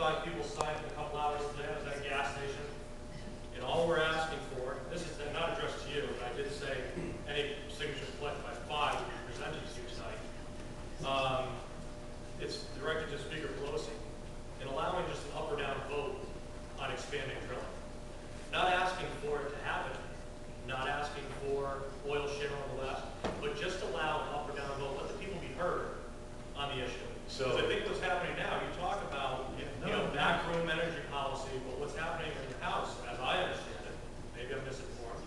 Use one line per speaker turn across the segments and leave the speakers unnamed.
25 people signed in a couple hours today. I was at a gas station. And all we're asking for, this is not addressed to you, but I did say any signatures collected by 5 will be presented to you tonight. It's directed to Speaker Pelosi in allowing just an up or down vote on expanding drilling. Not asking for it to happen, not asking for oil shale on the left, but just allow an up or down vote. Let the people be heard on the issue. So I think what's happening now, you talk about backroom energy policy, but what's happening in the House, as I understand it, maybe I'm misinformed,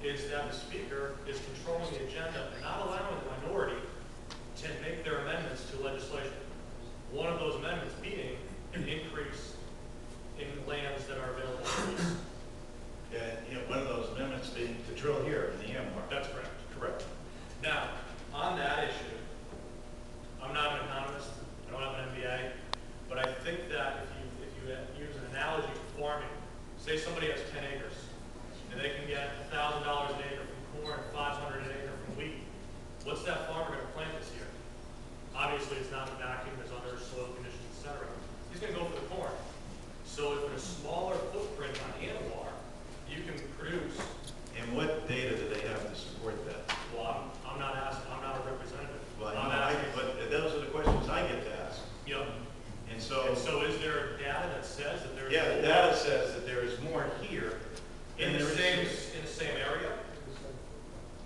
is that the Speaker is controlling the agenda and not allowing the minority to make their amendments to legislation. One of those amendments being an increase in lands that are available for lease.
One of those amendments being to drill here in the AMWR.
That's correct.
Correct.
Now, on that issue, I'm not an economist, I don't have an MBA, but I think that if you use an analogy to farming, say somebody has 10 acres, and they can get $1,000 an acre from corn, $500 an acre from wheat, what's that farmer going to plant this year? Obviously, it's not in a vacuum, there's other soil conditions, etc. He's going to go for the corn. So if in a smaller footprint on AMWR, you can produce.
And what data do they have to support that?
Well, I'm not asking, I'm not a representative.
Well, but those are the questions I get to ask.
Yep.
And so
is there data that says that there is
the data says that there is more here
in the same area?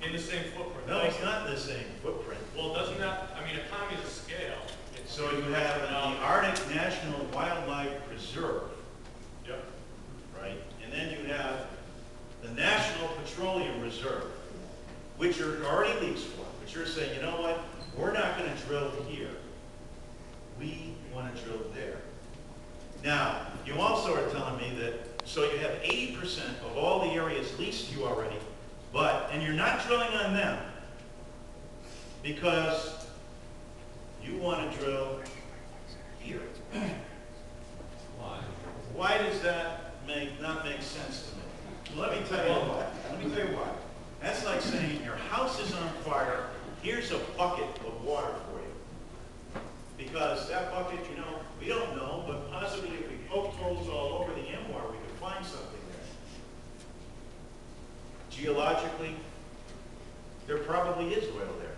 In the same footprint?
No, it's not in the same footprint.
Well, doesn't that, I mean, economies of scale.
So you have the Arctic National Wildlife Preserve.
Yep.
Right? And then you have the National Petroleum Reserve, which are already leased for, which you're saying, you know what, we're not going to drill here. We want to drill there. Now, you also are telling me that, so you have 80% of all the areas leased to you already, and you're not drilling on them because you want to drill here.
Why?
Why does that not make sense to me? Well, let me tell you why. Let me tell you why. That's like saying your house is on fire, here's a bucket of water for you. Because that bucket, we don't know, but possibly if we poked holes all over the AMWR, we could find something there. Geologically, there probably is oil there.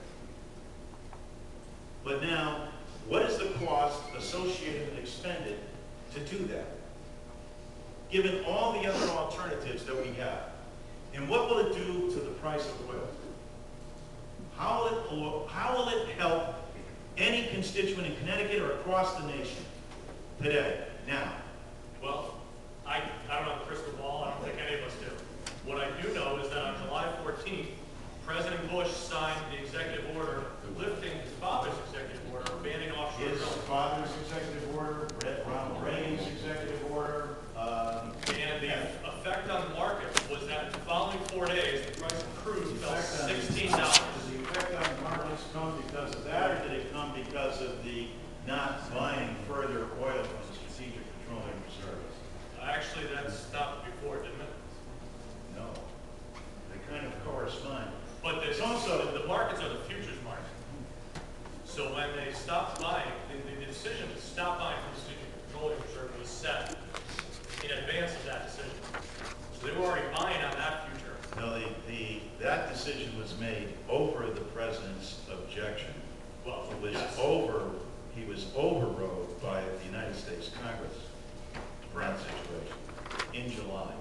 But now, what is the cost associated and expended to do that? Given all the other alternatives that we have. And what will it do to the price of oil? How will it help any constituent in Connecticut or across the nation today, now?
Well, I don't have a crystal ball. I don't think any of us do. What I do know is that on July 14th, President Bush signed the executive order lifting his father's executive order banning offshore drilling.
His father's executive order, Ronald Reagan's executive order.
And the effect on the market was that the following 4 days, the price of crude fell $16.
Did the effect on the markets come because of that, or did it come because of the not buying further oil from the Strategic Petroleum Reserve?
Actually, that stopped before, didn't it?
No. They kind of correspond.
But it's also, the markets are the futures market. So when they stopped buying, the decision to stop buying from the Strategic Petroleum Reserve was set in advance of that decision. So they were already buying on that future.
No, that decision was made over the president's objection.
Well,
It was he was overrode by the United States Congress for that situation in July.